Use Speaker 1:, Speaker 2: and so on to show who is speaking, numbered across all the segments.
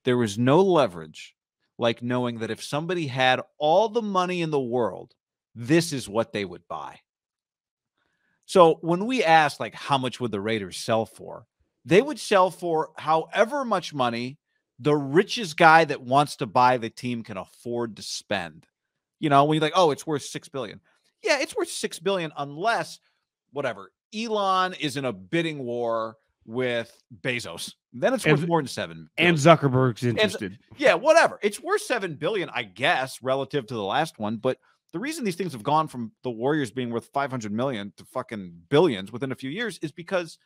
Speaker 1: there was no leverage like knowing that if somebody had all the money in the world, this is what they would buy. So when we asked, like, how much would the Raiders sell for? They would sell for however much money the richest guy that wants to buy the team can afford to spend. You know, when you're like, oh, it's worth $6 billion. Yeah, it's worth $6 billion unless, whatever, Elon is in a bidding war with Bezos. Then it's worth more than $7 billion.
Speaker 2: And Zuckerberg's interested.
Speaker 1: Yeah, whatever. It's worth $7 billion, I guess, relative to the last one. But the reason these things have gone from the Warriors being worth $500 million to fucking billions within a few years is because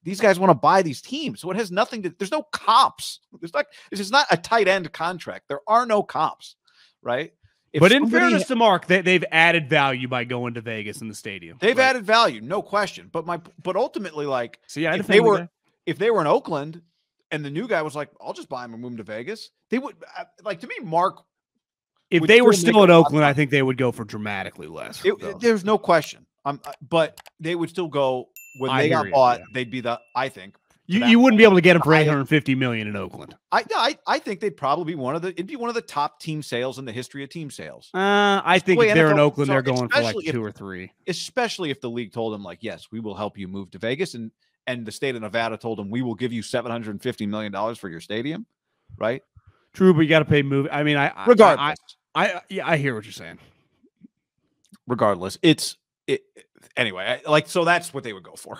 Speaker 1: these guys want to buy these teams. So it has nothing to, there's no comps. This is not a tight end contract. There are no comps, right?
Speaker 2: But in fairness to Mark, they've added value by going to Vegas in the stadium.
Speaker 1: They've added value, no question. But ultimately, like,
Speaker 2: so yeah,
Speaker 1: if they were in Oakland and the new guy was like, I'll just buy him and move him to Vegas, they would, like, to me, Mark.
Speaker 2: If they were still in Oakland, I think they would go for dramatically less.
Speaker 1: There's no question. But they would still go when they got bought. Yeah. They'd be I think.
Speaker 2: You wouldn't be able to get him for $850 million in Oakland.
Speaker 1: I think they'd probably be it'd be one of the top team sales in the history of team sales.
Speaker 2: I think if they're in Oakland, they're going for like 2 or 3.
Speaker 1: Especially if the league told them, like, yes, we will help you move to Vegas, and the state of Nevada told them we will give you $750 million for your stadium, right?
Speaker 2: True, but you got to pay move. I mean,
Speaker 1: regardless,
Speaker 2: I hear what you're saying.
Speaker 1: Regardless, anyway. So that's what they would go for.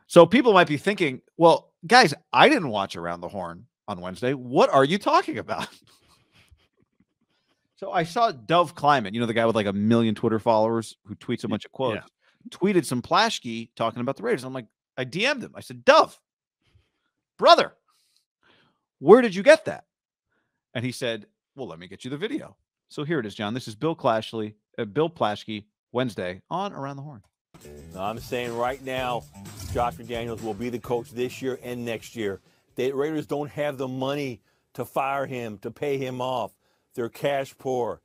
Speaker 1: So people might be thinking, well, guys, I didn't watch Around the Horn on Wednesday. What are you talking about? So I saw Dove Kleiman, the guy with like 1 million Twitter followers who tweets a bunch of quotes, tweeted some Plaschke talking about the Raiders. I'm like, I DM'd him. I said, Dove, brother, where did you get that? And he said, well, let me get you the video. So here it is, John. This is Bill Plaschke, Wednesday on Around the Horn.
Speaker 3: I'm saying right now, Josh McDaniels will be the coach this year and next year. The Raiders don't have the money to fire him, to pay him off. They're cash poor,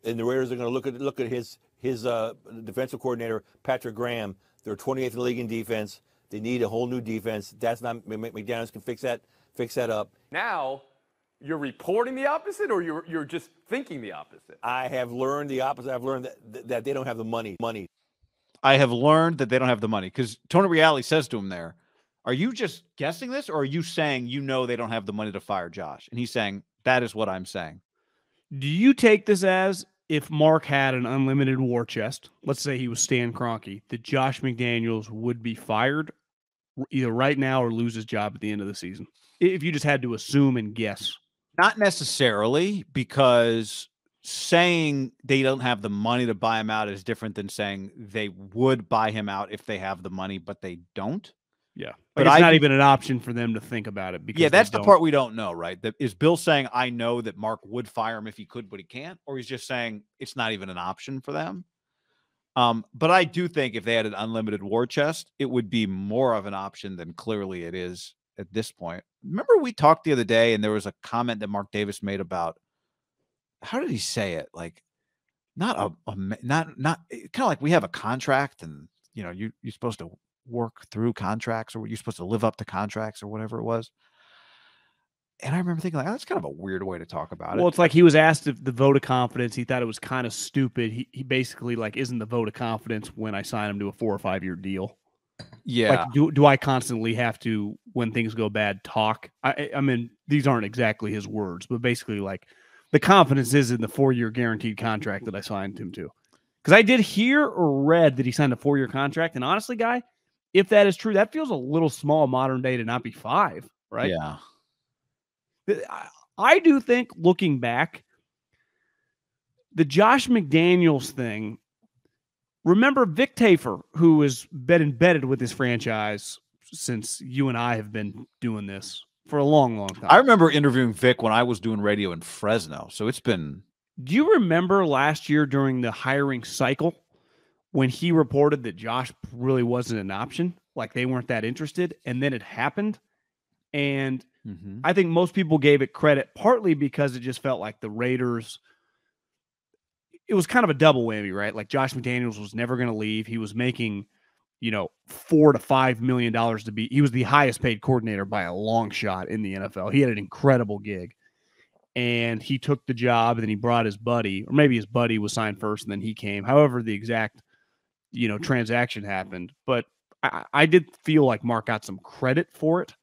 Speaker 3: and the Raiders are going to look at his defensive coordinator, Patrick Graham. They're 28th in the league in defense. They need a whole new defense. That's not McDaniels can fix that up.
Speaker 4: Now, you're reporting the opposite, or you're just thinking the opposite?
Speaker 3: I have learned the opposite. I've learned that they don't have the money.
Speaker 1: I have learned that they don't have the money because Tony Reali says to him there, are you just guessing this, or are you saying they don't have the money to fire Josh? And he's saying, that is what I'm saying.
Speaker 2: Do you take this as if Mark had an unlimited war chest, let's say he was Stan Kroenke, that Josh McDaniels would be fired either right now or lose his job at the end of the season? If you just had to assume and guess.
Speaker 1: Not necessarily, because saying they don't have the money to buy him out is different than saying they would buy him out if they have the money, but they don't.
Speaker 2: Yeah. But it's not even an option for them to think about it. Because
Speaker 1: that's the part we don't know, right? Is Bill saying, I know that Mark would fire him if he could, but he can't? Or he's just saying it's not even an option for them? But I do think if they had an unlimited war chest, it would be more of an option than clearly it is at this point. Remember we talked the other day and there was a comment that Mark Davis made about, how did he say it? Like, not kind of like we have a contract and, you're supposed to work through contracts, or you're supposed to live up to contracts, or whatever it was. And I remember thinking, like, that's kind of a weird way to talk about it.
Speaker 2: Well, it's like he was asked if the vote of confidence. He thought it was kind of stupid. He basically, like, isn't the vote of confidence when I sign him to a 4 or 5 year deal?
Speaker 1: Yeah.
Speaker 2: Like, do I constantly have to, when things go bad, talk? I mean, these aren't exactly his words, but basically, like, the confidence is in the 4-year guaranteed contract that I signed him to. Because I did hear or read that he signed a 4-year contract. And honestly, Guy, if that is true, that feels a little small modern day to not be 5, right?
Speaker 1: Yeah.
Speaker 2: I do think, looking back, the Josh McDaniels thing, remember Vic Tafur, who has been embedded with this franchise since you and I have been doing this for a long, long time.
Speaker 1: I remember interviewing Vic when I was doing radio in Fresno, so it's been...
Speaker 2: Do you remember last year during the hiring cycle when he reported that Josh really wasn't an option, like they weren't that interested, and then it happened? And I think most people gave it credit partly because it just felt like the Raiders, it was kind of a double whammy, right? Like Josh McDaniels was never going to leave. He was making $4 to $5 million to be. He was the highest paid coordinator by a long shot in the NFL. He had an incredible gig, and he took the job, and then he brought his buddy, or maybe his buddy was signed first, and then he came. However, the exact transaction happened, but I did feel like Mark got some credit for it.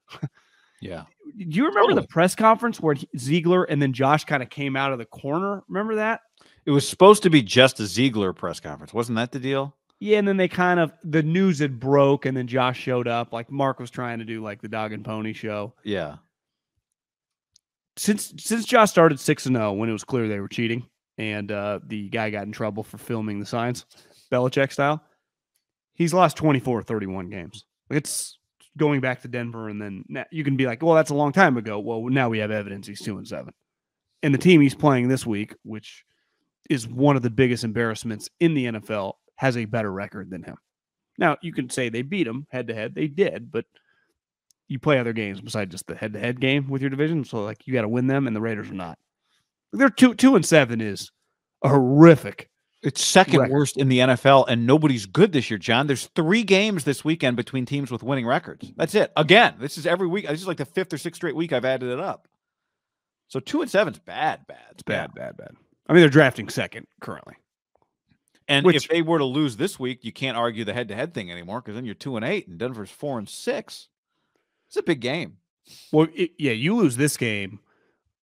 Speaker 1: Yeah.
Speaker 2: Do you remember the press conference where Ziegler and then Josh kind of came out of the corner? Remember that?
Speaker 1: It was supposed to be just a Ziegler press conference. Wasn't that the deal?
Speaker 2: Yeah, and then the news had broke, and then Josh showed up. Like Mark was trying to do like the dog and pony show.
Speaker 1: Yeah.
Speaker 2: Since Josh started 6-0 when it was clear they were cheating, and the guy got in trouble for filming the signs, Belichick style, he's lost 24-31 games. It's going back to Denver, and then you can be like, well, that's a long time ago. Well, now we have evidence he's 2-7. And the team he's playing this week, which is one of the biggest embarrassments in the NFL, has a better record than him. Now, you can say they beat him head-to-head. They did, but you play other games besides just the head-to-head game with your division, so like you got to win them, and the Raiders are not. They're 2-7 is a horrific.
Speaker 1: It's second
Speaker 2: record.
Speaker 1: worst in the NFL, and nobody's good this year, John. There's 3 games this weekend between teams with winning records. That's it. Again, this is every week. This is like the 5th or 6th straight week I've added it up. So 2-7 is bad.
Speaker 2: It's bad. I mean, they're drafting second currently.
Speaker 1: And if they were to lose this week, you can't argue the head-to-head thing anymore, because then you're 2-8, and Denver's 4-6. It's a big game.
Speaker 2: Well, you lose this game.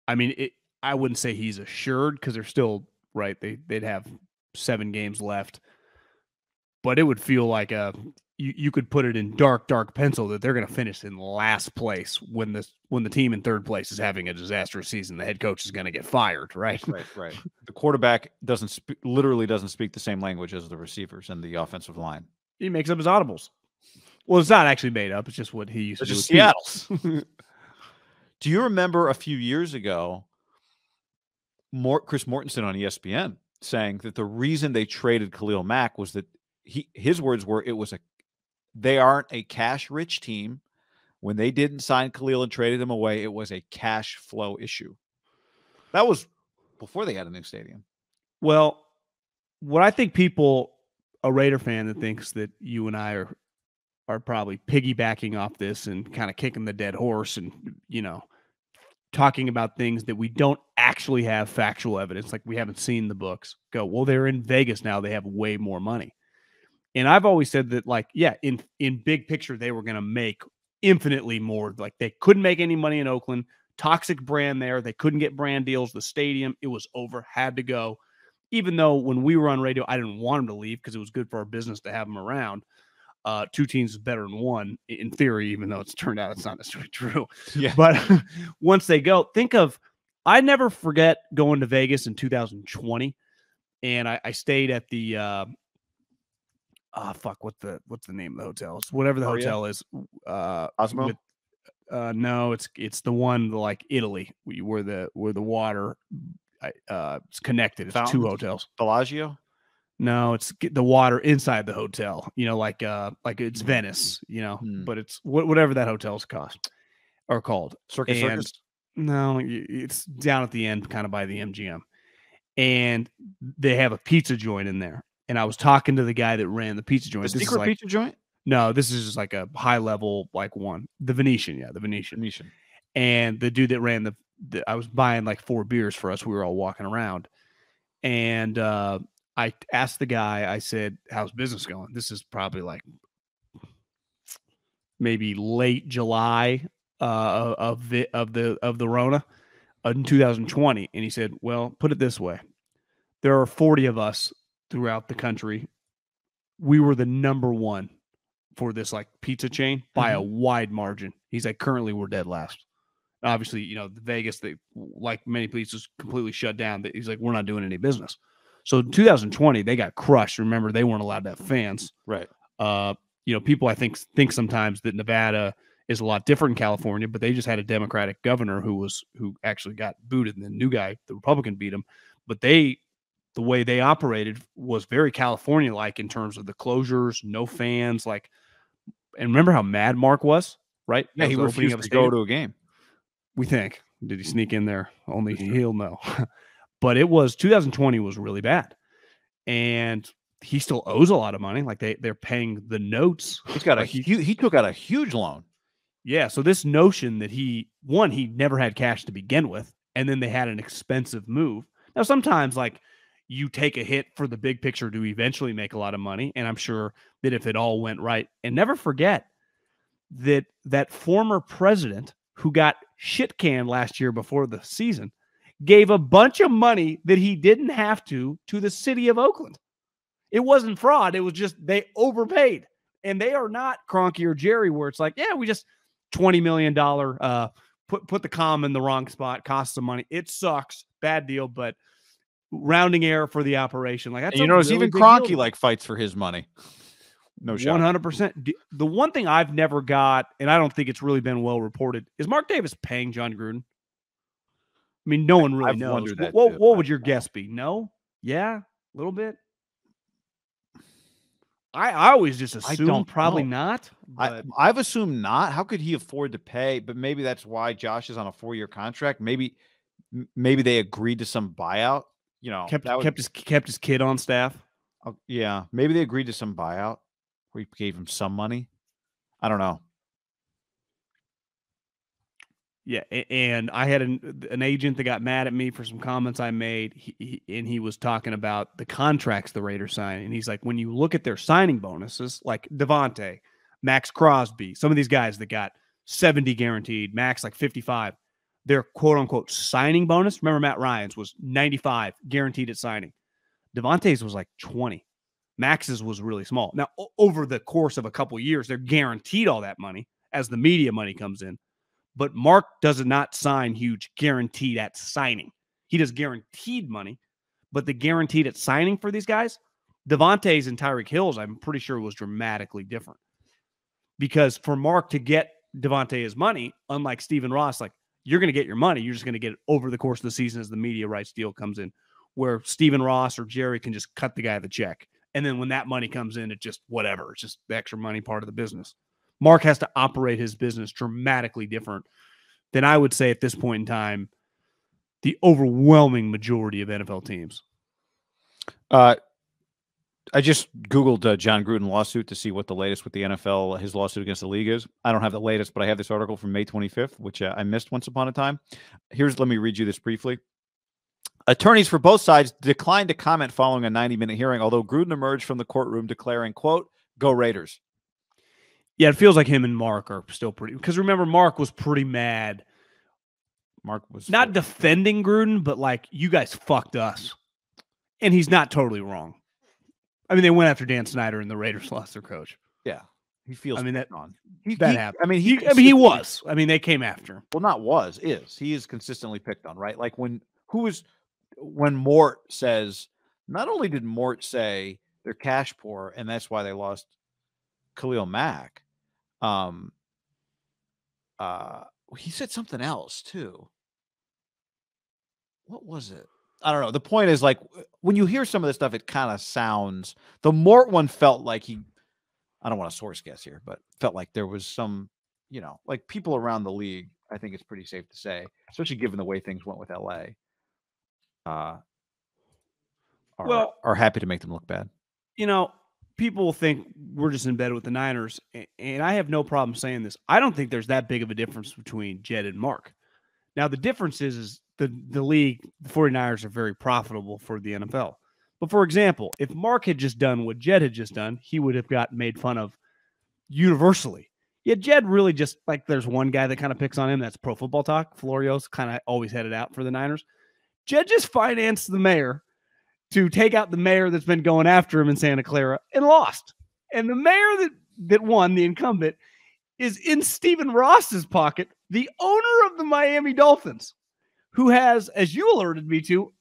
Speaker 2: I mean, I wouldn't say he's assured, because they're still right. They'd have 7 games left, but it would feel like you could put it in dark pencil that they're going to finish in last place when the team in third place is having a disastrous season. The head coach is going to get fired, right?
Speaker 1: Right. The quarterback literally doesn't speak the same language as the receivers and the offensive line.
Speaker 2: He makes up his audibles. Well, it's not actually made up. It's just what he used to do.
Speaker 1: Just Seattle's. Do you remember a few years ago, Chris Mortensen on ESPN saying that the reason they traded Khalil Mack was that his words were they aren't a cash-rich team. When they didn't sign Khalil and traded him away, it was a cash flow issue. That was before they had a new stadium.
Speaker 2: Well, what I think a Raider fan that thinks that you and I are probably piggybacking off this and kind of kicking the dead horse and, talking about things that we don't actually have factual evidence, like we haven't seen the books, go, well, they're in Vegas now. They have way more money. And I've always said that, like, yeah, in big picture, they were going to make infinitely more. Like, they couldn't make any money in Oakland. Toxic brand there. They couldn't get brand deals. The stadium, it was over, had to go. Even though when we were on radio, I didn't want him to leave because it was good for our business to have him around. 2 teams is better than 1 in theory, even though it's turned out it's not necessarily true.
Speaker 1: Yeah.
Speaker 2: But once they go, I never forget going to Vegas in 2020, and I stayed at the what's the name of the hotel? It's whatever the hotel is.
Speaker 1: Osmo?
Speaker 2: No, it's the one like Italy where the water it's connected. It's
Speaker 1: Fountains?
Speaker 2: 2 hotels.
Speaker 1: Bellagio?
Speaker 2: No, it's the water inside the hotel. Like it's Venice. But it's whatever that hotel's called.
Speaker 1: Circus?
Speaker 2: No, it's down at the end, kind of by the MGM, and they have a pizza joint in there. And I was talking to the guy that ran the pizza joint.
Speaker 1: The secret pizza joint?
Speaker 2: No, this is just like a high level, like one. The Venetian, yeah, the Venetian. And the dude that ran I was buying like 4 beers for us. We were all walking around, and I asked the guy. I said, "How's business going?" This is probably like maybe late July of the Rona in 2020, and he said, "Well, put it this way: there are 40 of us throughout the country. We were the number 1 for this like pizza chain by a wide margin." He's like, "Currently, we're dead last." Obviously, Vegas, they, like many places, completely shut down. He's like, "We're not doing any business." So in 2020, they got crushed. Remember, they weren't allowed to have fans.
Speaker 1: Right.
Speaker 2: People I think sometimes that Nevada is a lot different in California, but they just had a Democratic governor who actually got booted, and the new guy, the Republican, beat him. But the way they operated was very California-like in terms of the closures, no fans. And remember how mad Mark was, right?
Speaker 1: Yeah, he refused to go to a game.
Speaker 2: We think. Did he sneak in there? Only he'll know. But 2020 was really bad. And he still owes a lot of money. Like they're paying the notes.
Speaker 1: He's got
Speaker 2: like
Speaker 1: he took out a huge loan.
Speaker 2: Yeah. So this notion that he never had cash to begin with, and then they had an expensive move. Now, sometimes like you take a hit for the big picture to eventually make a lot of money. And I'm sure that if it all went right, and never forget that former president who got shit canned last year before the season gave a bunch of money that he didn't have to the city of Oakland. It wasn't fraud. It was just they overpaid. And they are not Kroenke or Jerry where it's like, yeah, we just $20 million, put the comma in the wrong spot, cost some money. It sucks. Bad deal, but rounding error for the operation. Like that's
Speaker 1: and you notice even Kroenke like fights for his money. No shot.
Speaker 2: 100%. The one thing I've never got, and I don't think it's really been well reported, is Mark Davis paying John Gruden? I mean, no one really knows. What would your guess be? No? Yeah? A little bit? I always just assume probably not. But
Speaker 1: I've assumed not. How could he afford to pay? But maybe that's why Josh is on a 4-year contract. Maybe they agreed to some buyout. You know,
Speaker 2: kept his kid on staff.
Speaker 1: Yeah, maybe they agreed to some buyout where he gave him some money. I don't know.
Speaker 2: Yeah, and I had an agent that got mad at me for some comments I made, he was talking about the contracts the Raiders sign, and he's like, when you look at their signing bonuses, like Devontae, Max Crosby, some of these guys that got 70 guaranteed, Max like 55, their quote-unquote signing bonus, remember Matt Ryan's was 95 guaranteed at signing. Devontae's was like 20. Max's was really small. Now, over the course of a couple of years, they're guaranteed all that money as the media money comes in. But Mark does not sign huge guaranteed at signing. He does guaranteed money, but the guaranteed at signing for these guys, Devontae's and Tyreek Hill's, I'm pretty sure was dramatically different. Because for Mark to get Devontae his money, unlike Stephen Ross, like you're going to get your money, you're just going to get it over the course of the season as the media rights deal comes in, where Stephen Ross or Jerry can just cut the guy the check. And then when that money comes in, it just whatever. It's just the extra money part of the business. Mark has to operate his business dramatically different than I would say at this point in time, the overwhelming majority of NFL teams.
Speaker 1: I just Googled John Gruden lawsuit to see what the latest with the NFL, his lawsuit against the league is. I don't have the latest, but I have this article from May 25th, which I missed once upon a time. Let me read you this briefly. Attorneys for both sides declined to comment following a 90-minute hearing, although Gruden emerged from the courtroom declaring, quote, "Go Raiders."
Speaker 2: Yeah, it feels like him and Mark are still pretty, because remember, Mark was pretty mad.
Speaker 1: Mark was
Speaker 2: not defending Gruden, but like, you guys fucked us. And he's not totally wrong. I mean, they went after Dan Snyder and the Raiders lost their coach.
Speaker 1: Yeah. He feels
Speaker 2: that
Speaker 1: happened.
Speaker 2: I mean, he was. I mean, they came after him.
Speaker 1: Well, not was, is. He is consistently picked on, right? Like when Mort says, not only did Mort say they're cash poor and that's why they lost Khalil Mack, he said something else too. What was it? I don't know. The point is, like, when you hear some of this stuff, it kind of sounds, the Mort one felt like I don't want to source guess here, but felt like there was some, like people around the league, I think it's pretty safe to say, especially given the way things went with LA, are happy to make them look bad.
Speaker 2: People will think we're just in bed with the Niners, and I have no problem saying this. I don't think there's that big of a difference between Jed and Mark. Now, the difference is the league, the 49ers are very profitable for the NFL. But, for example, if Mark had just done what Jed had just done, he would have got made fun of universally. Yeah, Jed really just, like, there's one guy that kind of picks on him. That's Pro Football Talk. Florio's kind of always headed out for the Niners. Jed just financed the mayor to take out the mayor that's been going after him in Santa Clara and lost. And the mayor that won, the incumbent, is in Stephen Ross's pocket, the owner of the Miami Dolphins, who has, as you alerted me to,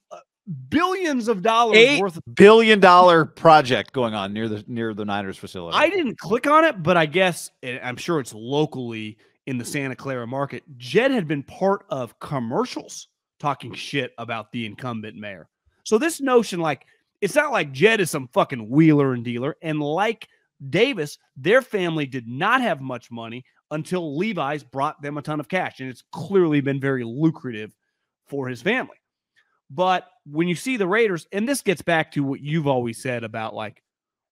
Speaker 2: billions of dollars worth of
Speaker 1: $8 billion project going on near the Niners facility.
Speaker 2: I didn't click on it, but I guess, I'm sure it's locally in the Santa Clara market. Jed had been part of commercials talking shit about the incumbent mayor. So this notion, like, it's not like Jed is some fucking wheeler and dealer. And like Davis, their family did not have much money until Levi's brought them a ton of cash. And it's clearly been very lucrative for his family. But when you see the Raiders, and this gets back to what you've always said about, like,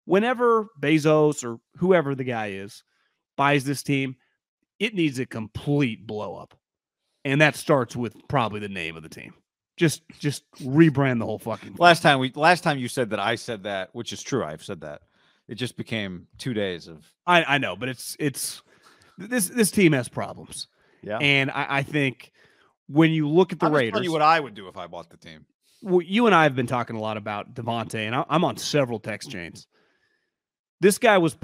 Speaker 2: whenever Bezos or whoever the guy is buys this team, it needs a complete blow up. And that starts with probably the name of the team. Just rebrand the whole fucking thing.
Speaker 1: Last time you said that, I said that, which is true. I've said that. It just became 2 days of.
Speaker 2: I know, but it's this team has problems.
Speaker 1: Yeah.
Speaker 2: And I think when you look at the Raiders,
Speaker 1: telling you what I would do if I bought the team.
Speaker 2: Well, you and I have been talking a lot about Devontae, and I'm on several text chains. This guy was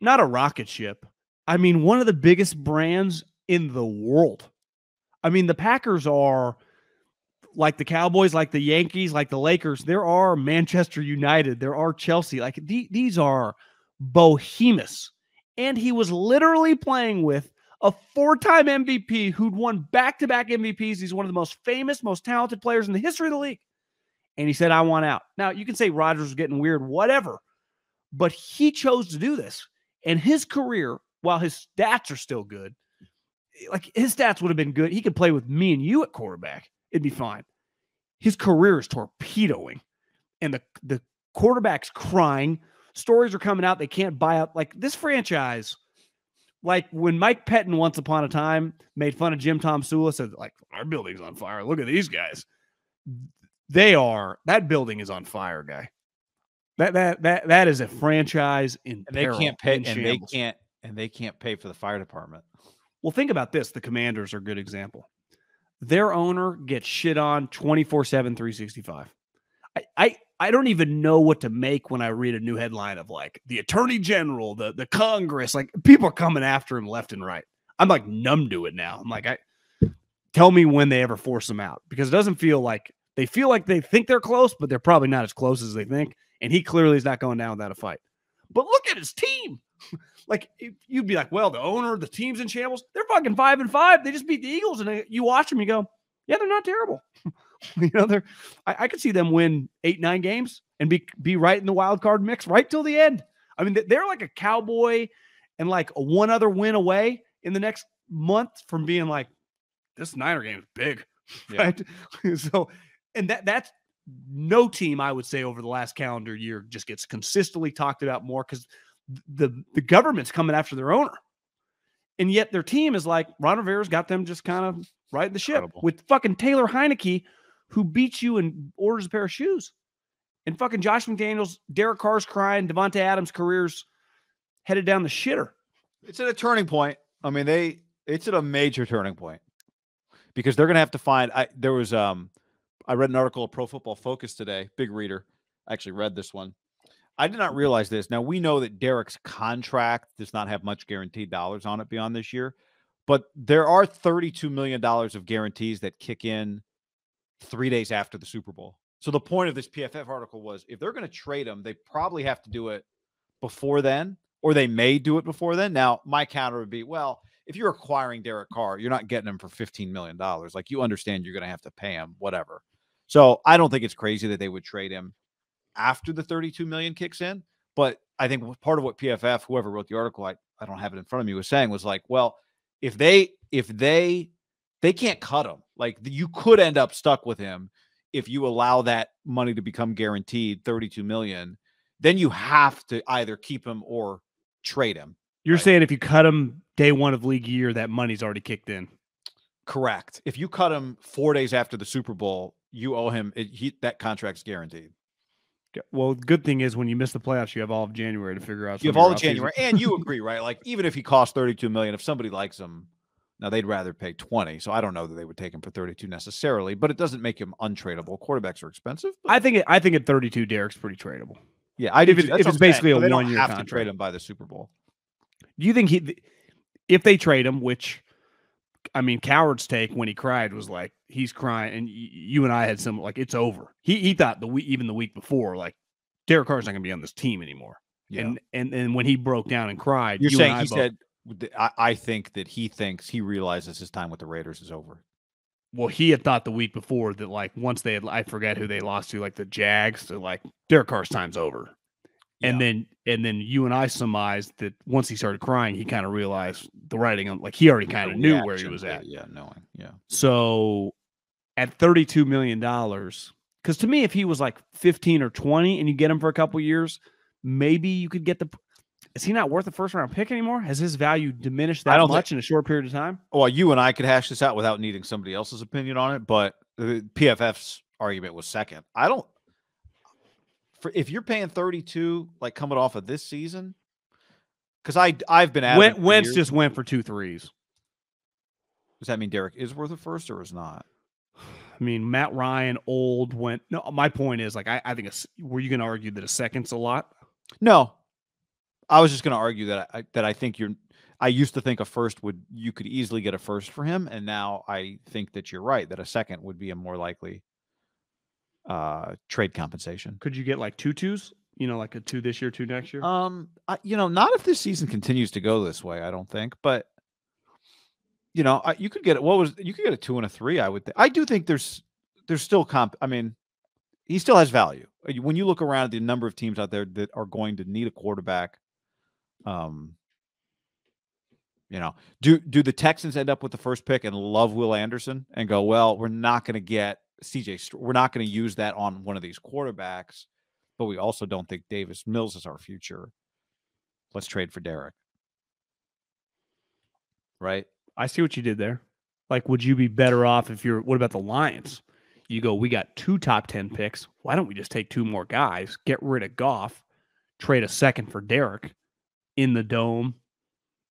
Speaker 2: not a rocket ship. I mean, one of the biggest brands in the world. I mean, the Packers are like the Cowboys, like the Yankees, like the Lakers. There are Manchester United. There are Chelsea. Like these are behemoths. And he was literally playing with a 4-time MVP who'd won back-to-back MVPs. He's one of the most famous, most talented players in the history of the league. And he said, I want out. Now, you can say Rodgers was getting weird, whatever. But he chose to do this. And his career, while his stats are still good, like his stats would have been good. He could play with me and you at quarterback. It'd be fine. His career is torpedoing. And the quarterback's crying. Stories are coming out. They can't buy out. Like this franchise, like when Mike Pettin once upon a time made fun of Jim Tom Sula, said, like, our building's on fire. Look at these guys. That building is on fire, guy. That is a franchise in peril.
Speaker 1: They can't pay,
Speaker 2: in
Speaker 1: they can't pay for the fire department.
Speaker 2: Well, think about this. The Commanders are a good example. Their owner gets shit on 24/7, 365. I don't even know what to make when I read a new headline of like the Attorney General, the Congress, like people are coming after him left and right. I'm like numb to it now. I'm like, tell me when they ever force him out, because it doesn't feel like they think they're close, but they're probably not as close as they think. And he clearly is not going down without a fight. But look at his team. Like you'd be like, well, the owner, the team's in shambles. They're fucking 5-5. They just beat the Eagles, and you watch them, you go, yeah, they're not terrible. You know, I could see them win 8-9 games and be right in the wild card mix right till the end. I mean, they're like a Cowboy and like a one other win away in the next month from being like, this Niner game is big,
Speaker 1: yeah.
Speaker 2: Right? So, and that's no team I would say over the last calendar year just gets consistently talked about more because the government's coming after their owner. And yet their team is like, Ron Rivera's got them just kind of riding the ship. Incredible. With fucking Taylor Heineke, who beats you and orders a pair of shoes. And fucking Josh McDaniels, Derek Carr's crying, Devontae Adams' career's headed down the shitter.
Speaker 1: It's at a turning point. I mean, it's at a major turning point because they're going to have to find. I read an article of Pro Football Focus today. Big reader. I actually read this one. I did not realize this. Now, we know that Derek's contract does not have much guaranteed dollars on it beyond this year, but there are $32 million of guarantees that kick in 3 days after the Super Bowl. So the point of this PFF article was if they're going to trade him, they probably have to do it before then, or they may do it before then. Now, my counter would be, well, if you're acquiring Derek Carr, you're not getting him for $15 million. Like, you understand you're going to have to pay him, whatever. So I don't think it's crazy that they would trade him after the $32 million kicks in. But I think part of what PFF, whoever wrote the article, I don't have it in front of me, was saying was like, well, if they can't cut him, like you could end up stuck with him if you allow that money to become guaranteed, $32 million, then you have to either keep him or trade him.
Speaker 2: You're saying if you cut him day one of league year, that money's already kicked in.
Speaker 1: Correct. If you cut him 4 days after the Super Bowl, you owe him. That contract's guaranteed.
Speaker 2: Well, the good thing is when you miss the playoffs, you have all of January to figure out.
Speaker 1: You have all of January, and you agree, right? Like even if he costs $32 million, if somebody likes him, now they'd rather pay 20. So I don't know that they would take him for 32 necessarily, but it doesn't make him untradeable. Quarterbacks are expensive.
Speaker 2: I think at 32, Derek's pretty tradable.
Speaker 1: Yeah,
Speaker 2: if it's basically a 1 year contract,
Speaker 1: to trade him by the Super Bowl.
Speaker 2: Do you think if they trade him, which I mean, Coward's take when he cried was like he's crying, and you and I had some like it's over. He thought even the week before like Derek Carr's not going to be on this team anymore. Yeah. And when he broke down and cried,
Speaker 1: you're saying he said, I think that he realizes his time with the Raiders is over.
Speaker 2: Well, he had thought the week before that like once I forget who they lost to, like the Jags, so like Derek Carr's time's over. Yeah. And then you and I surmised that once he started crying, he kind of realized the writing on like he already kind of knew where he was at.
Speaker 1: Yeah, knowing. Yeah.
Speaker 2: So at $32 million, because to me, if he was like 15 or 20 and you get him for a couple years, maybe you could get the. Is he not worth a first round pick anymore? Has his value diminished
Speaker 1: I
Speaker 2: that
Speaker 1: don't
Speaker 2: much in a short period of time?
Speaker 1: Well, you and I could hash this out without needing somebody else's opinion on it, but PFF's argument was second. I don't. If you're paying 32, like coming off of this season, because I've been at
Speaker 2: Wentz just went for 2 threes.
Speaker 1: Does that mean Derek is worth a first or is not?
Speaker 2: I mean, Matt Ryan went. No, my point is, like, I think. Were you going to argue that a second's a lot?
Speaker 1: No, I was just going to argue that I think I used to think a first you could easily get a first for him, and now I think that you're right that a second would be a more likely trade compensation.
Speaker 2: Could you get like 2 2s? Like a 2 this year, 2 next year.
Speaker 1: Not if this season continues to go this way. I don't think, but you could get you could get a 2 and a 3. I would think. I do think there's still I mean, he still has value when you look around at the number of teams out there that are going to need a quarterback. Do the Texans end up with the first pick and love Will Anderson and go, well, we're not going to get we're not going to use that on one of these quarterbacks, but we also don't think Davis Mills is our future. Let's trade for Derek. Right?
Speaker 2: I see what you did there. Like, would you be better off what about the Lions? You go, we got 2 top 10 picks. Why don't we just take 2 more guys, get rid of Goff, trade a second for Derek in the dome?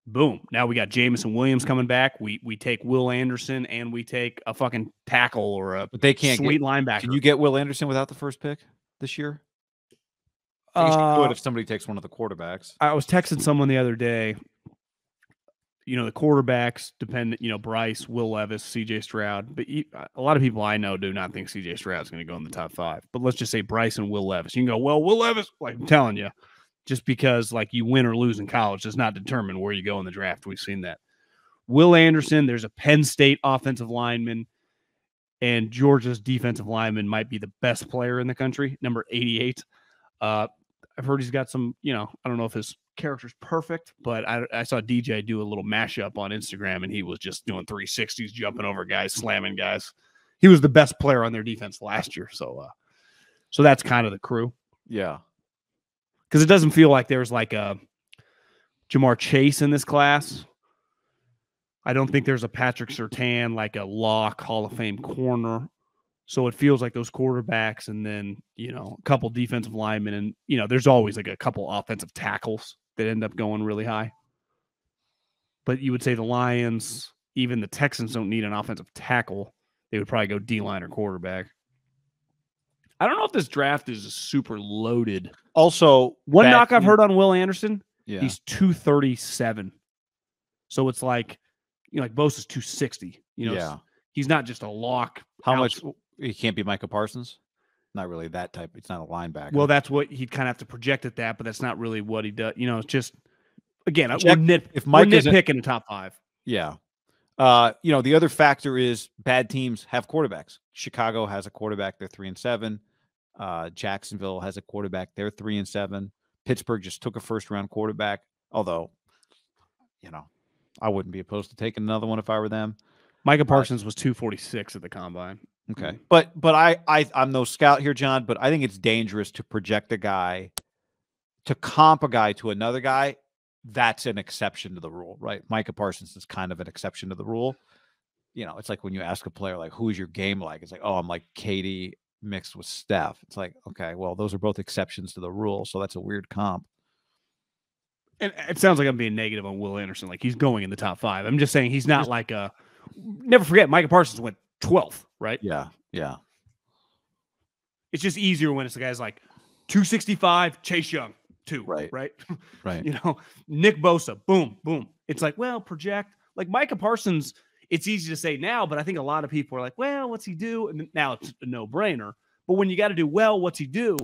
Speaker 2: Boom. Now we got Jameson Williams coming back. We take Will Anderson and we take a fucking tackle or a sweet linebacker.
Speaker 1: Can you get Will Anderson without the first pick this year? You could if somebody takes one of the quarterbacks.
Speaker 2: I was texting someone the other day. The quarterbacks depend, Bryce, Will Levis, CJ Stroud. But a lot of people I know do not think CJ Stroud is going to go in the top 5. But let's just say Bryce and Will Levis. You can go, well, Will Levis, like I'm telling you, just because like you win or lose in college does not determine where you go in the draft. We've seen that. Will Anderson, there's a Penn State offensive lineman, and Georgia's defensive lineman might be the best player in the country, number 88. I've heard he's got some, I don't know if his character's perfect, but I saw DJ do a little mashup on Instagram, and he was just doing 360s, jumping over guys, slamming guys. He was the best player on their defense last year. So that's kind of the crew.
Speaker 1: Yeah.
Speaker 2: Because it doesn't feel like there's like a Jamar Chase in this class. I don't think there's a Patrick Surtain, like a lock Hall of Fame corner. So it feels like those quarterbacks and then, a couple defensive linemen and, there's always like a couple offensive tackles that end up going really high. But you would say the Lions, even the Texans don't need an offensive tackle. They would probably go D-line or quarterback. I don't know if this draft is super loaded.
Speaker 1: Also,
Speaker 2: one knock I've heard on Will Anderson,
Speaker 1: yeah,
Speaker 2: he's 237. So it's like, like Bosa's 260.
Speaker 1: Yeah.
Speaker 2: He's not just a lock.
Speaker 1: How much? He can't be Micah Parsons? Not really that type. It's not a linebacker.
Speaker 2: Well, that's what he'd kind of have to project at that, but that's not really what he does. It's just, again, we're nitpicking the top 5.
Speaker 1: Yeah. The other factor is bad teams have quarterbacks. Chicago has a quarterback. They're 3-7. Jacksonville has a quarterback. They're 3-7. Pittsburgh just took a first-round quarterback, although, I wouldn't be opposed to taking another one if I were them.
Speaker 2: Micah Parsons was 246 at the combine.
Speaker 1: Okay. But I'm no scout here, John, but I think it's dangerous to project a guy, to comp a guy to another guy. That's an exception to the rule, right? Micah Parsons is kind of an exception to the rule. It's like when you ask a player, like, who's your game like? It's like, oh, I'm like Katie mixed with Steph. It's like, okay, well, those are both exceptions to the rule. So that's a weird comp.
Speaker 2: And it sounds like I'm being negative on Will Anderson. Like he's going in the top 5. I'm just saying he's not like never forget Micah Parsons went 12th, right?
Speaker 1: Yeah. Yeah.
Speaker 2: It's just easier when it's the guys like 265, Chase Young, 2, right?
Speaker 1: Right.
Speaker 2: Nick Bosa, boom, boom. It's like, well, project. Like Micah Parsons, it's easy to say now, but I think a lot of people are like, well, what's he do? And now it's a no-brainer. But when you got to do, well, what's he do?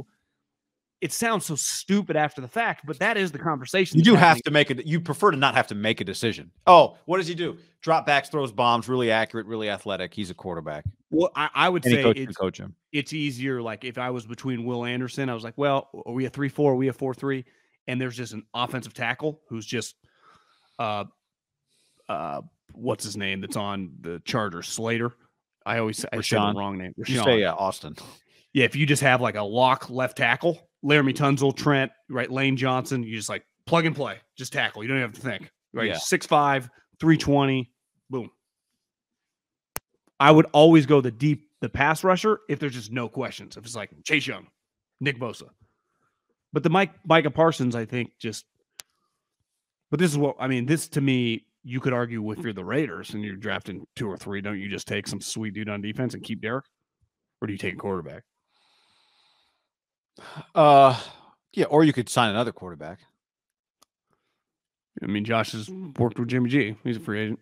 Speaker 2: It sounds so stupid after the fact, but that is the conversation.
Speaker 1: You do have to you prefer to not have to make a decision. Oh, what does he do? Drop backs, throws bombs, really accurate, really athletic. He's a quarterback.
Speaker 2: Well, I would say
Speaker 1: coach him.
Speaker 2: It's easier. Like if I was between Will Anderson, I was like, well, are we a 3-4? Are we a 4-3? And there's just an offensive tackle who's just, what's his name? That's on the Chargers, Slater. I say the wrong name.
Speaker 1: You say Austin.
Speaker 2: Yeah, if you just have like a lock left tackle, Laramie Tunzel, Trent, right? Lane Johnson. You just like plug and play, just tackle. You don't even have to think, right?
Speaker 1: Yeah.
Speaker 2: 6'5", 320, boom. I would always go the pass rusher if there's just no questions. If it's like Chase Young, Nick Bosa. But the Micah Parsons, I think but this is what, I mean, this to me, you could argue if you're the Raiders and you're drafting 2 or 3, don't you just take some sweet dude on defense and keep Derek? Or do you take a quarterback?
Speaker 1: Yeah, or you could sign another quarterback.
Speaker 2: I mean, Josh has worked with Jimmy G. He's a free agent.